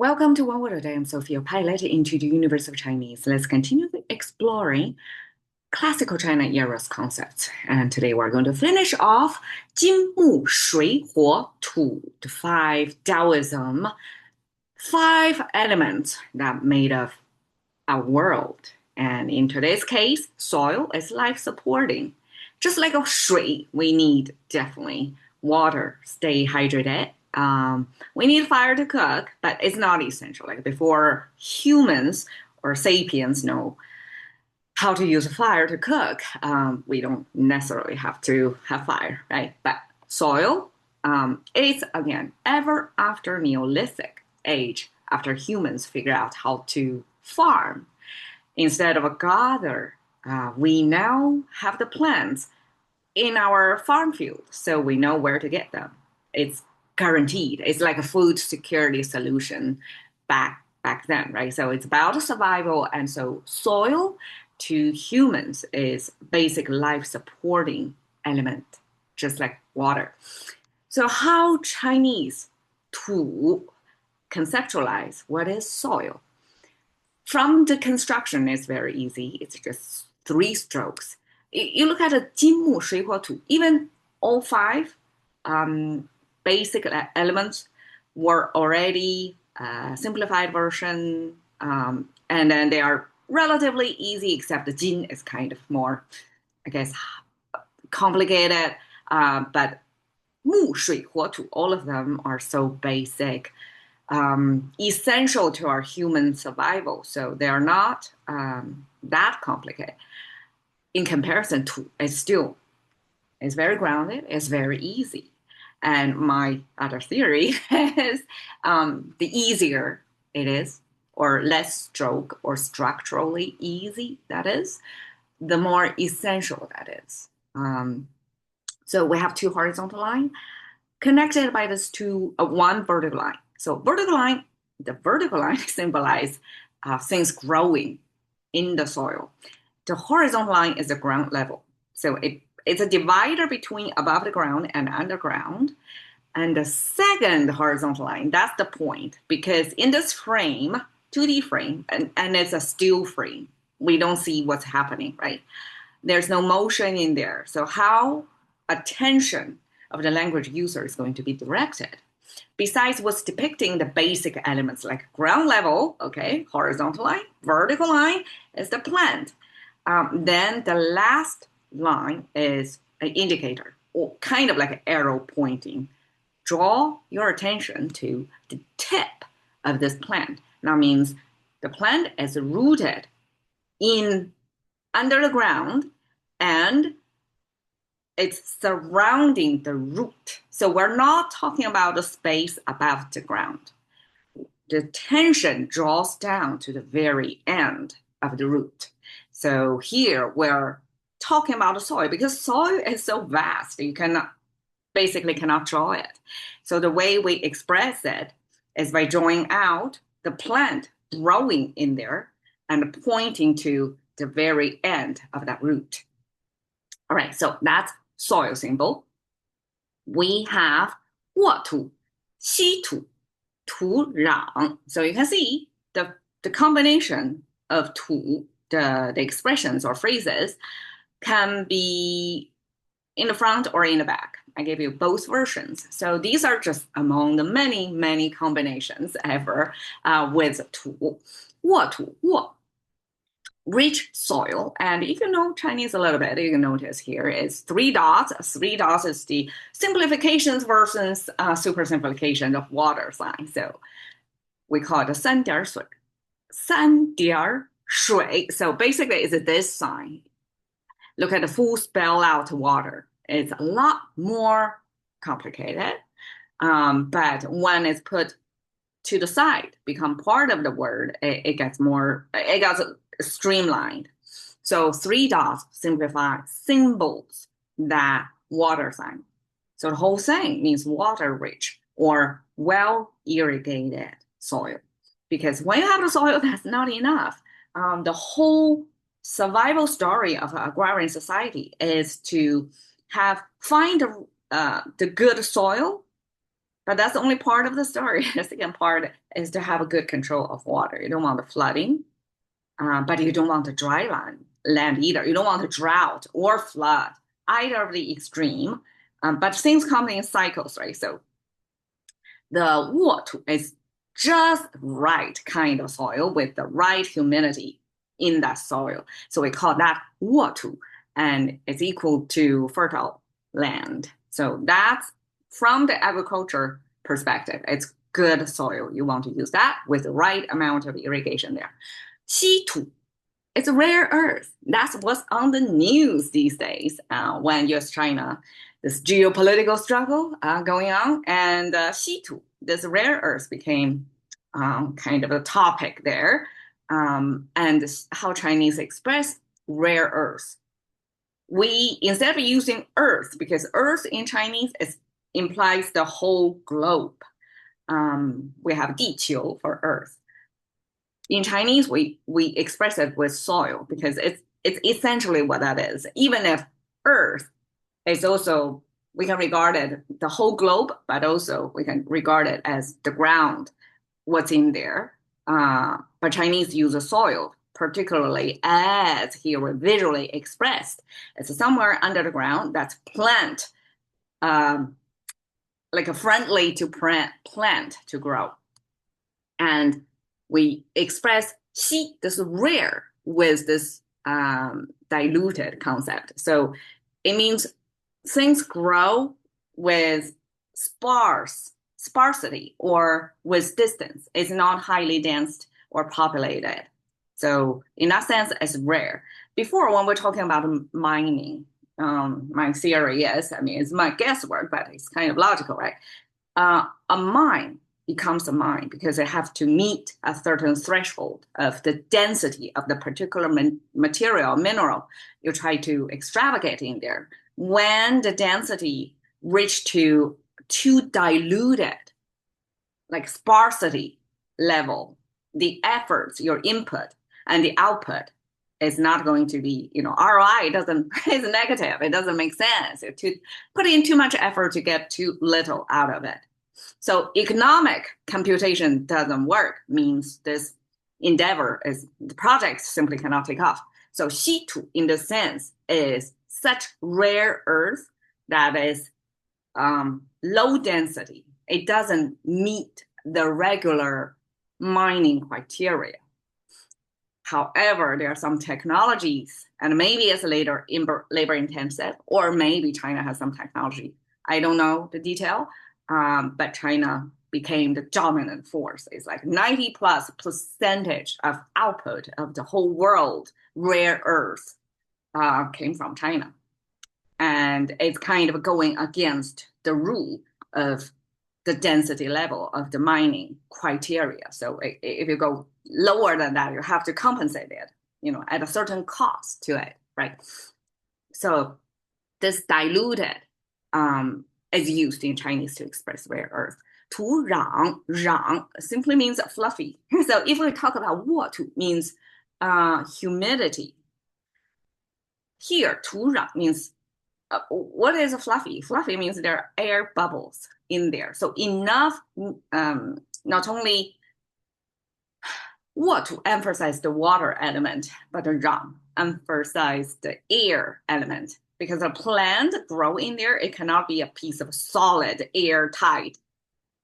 Welcome to OWAD Today. I'm Sophia, pilot into the universe of Chinese. Let's continue exploring classical China era's concepts. And today we're going to finish off 金木水火土, the five Taoism, five elements that made up our world. And in today's case, soil is life supporting. Just like a 水, we need definitely water, stay hydrated. We need fire to cook, but it's not essential. Like before humans or sapiens know how to use fire to cook, we don't necessarily have to have fire, right? But soil is, again, ever after Neolithic age, after humans figure out how to farm. Instead of a gather, we now have the plants in our farm field, so we know where to get them. It's guaranteed. It's like a food security solution back then, right? So it's about survival, and so soil to humans is basic life supporting element, just like water. So how Chinese 土 conceptualize what is soil? From the construction, it's very easy. It's just three strokes. You look at a 金木水火土, even all five basic elements were already simplified version, and then they are relatively easy, except the jin is kind of more, I guess, complicated. But 木水火土, all of them are so basic, essential to our human survival. So they are not that complicated. In comparison to, it's very grounded, it's very easy. And my other theory is the easier it is, or less stroke or structurally easy that is, the more essential that is. So we have two horizontal lines connected by this one vertical line. So the vertical line symbolizes things growing in the soil. The horizontal line is the ground level. So it's a divider between above the ground and underground. And the second horizontal line, that's the point, because in this frame, 2D frame, and it's a still frame, we don't see what's happening, right? There's no motion in there. So how attention of the language user is going to be directed? Besides what's depicting the basic elements like ground level, okay, horizontal line, vertical line is the plant. Then the last line is an indicator, or kind of like an arrow pointing. Draw your attention to the tip of this plant. That means the plant is rooted in under the ground and it's surrounding the root. So we're not talking about the space above the ground. The tension draws down to the very end of the root. So here we're talking about the soil because soil is so vast, you basically cannot draw it. So the way we express it is by drawing out the plant growing in there and pointing to the very end of that root. All right, so that's soil symbol. We have 沃土, 稀土, 土壤. So you can see the combination of 土, the expressions or phrases can be in the front or in the back. I gave you both versions. So these are just among the many, many combinations ever with 土. 沃土, 沃, rich soil. And if you know Chinese a little bit, you can notice here is three dots. Three dots is the simplifications versus super simplification of water sign. So we call it a 三点水. 三点水. So basically it's this sign. Look at the full spell out water. It's a lot more complicated. But when it's put to the side, become part of the word, it gets streamlined. So three dots simplify symbols that water sign. So the whole thing means water rich or well irrigated soil. Because when you have the soil, that's not enough. The whole survival story of an agrarian society is to find the good soil But that's only part of the story. The second part is to have a good control of water. You don't want the flooding, but you don't want the dry land either. You don't want the drought or flood, either of the extreme. But things come in cycles, right? So the wotu is just right kind of soil with the right humidity in that soil. So we call that wotu, and it's equal to fertile land. So that's from the agriculture perspective. It's good soil. You want to use that with the right amount of irrigation there. 稀土 it's rare earth. That's what's on the news these days when US-China, this geopolitical struggle going on, and Xitu, this rare earth, became kind of a topic there, and how Chinese express rare earth. We, instead of using earth, because earth in Chinese implies the whole globe, we have 地球 for earth. In Chinese, we express it with soil because it's essentially what that is. Even if earth is also, we can regard it the whole globe, but also we can regard it as the ground, what's in there. But Chinese use the soil, particularly as here visually expressed. It's somewhere under the ground that's plant, like a friendly to plant to grow. And we express 稀, this rare, with this diluted concept. So it means things grow with sparsity or with distance. It's not highly dense or populated. So in that sense, it's rare. Before, when we're talking about mining, my theory, yes, I mean, it's my guesswork, but it's kind of logical, right? A mine becomes a mine because they have to meet a certain threshold of the density of the particular material, mineral you try to extravagate in there. When the density reach to too diluted, like sparsity level, the efforts, your input and the output is not going to be, ROI is negative. It doesn't make sense to put in too much effort to get too little out of it. So economic computation doesn't work, means this endeavor is the project simply cannot take off. So 稀土 in the sense is such rare earth that is low density. It doesn't meet the regular mining criteria. However, there are some technologies, and maybe it's later labor intensive, or maybe China has some technology. I don't know the detail, but China became the dominant force. It's like 90+% of output of the whole world rare earth came from China. And it's kind of going against the rule of the density level of the mining criteria. So if you go lower than that, you have to compensate it, at a certain cost to it, right? So this diluted is used in Chinese to express rare earth. 土壤, 壤 simply means fluffy. So if we talk about 沃土 means humidity. Here, 土壤 means what is fluffy? Fluffy means there are air bubbles in there. So enough, not only 沃土 emphasize the water element, but the 壤 emphasize the air element. Because a plant grow in there, it cannot be a piece of solid, airtight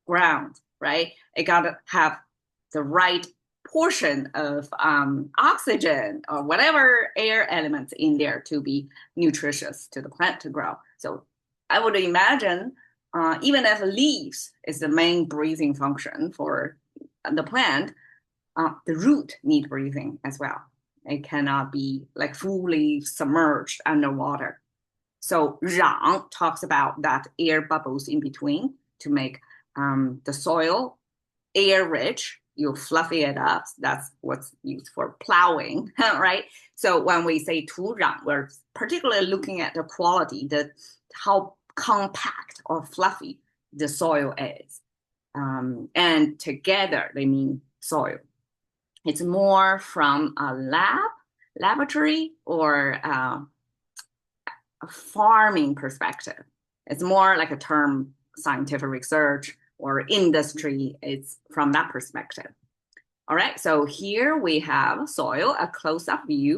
ground, right? It got to have the right portion of oxygen or whatever air elements in there to be nutritious to the plant to grow. So I would imagine even if leaves is the main breathing function for the plant, the root need breathing as well. It cannot be like fully submerged underwater. So 壤 talks about that air bubbles in between to make the soil air rich. You fluffy it up. That's what's used for plowing, right? So when we say 土壤, we're particularly looking at the quality, how compact or fluffy the soil is. And together they mean soil. It's more from a laboratory or a farming perspective. It's more like a term scientific research or industry. It's from that perspective. All right, so here we have soil, a close-up view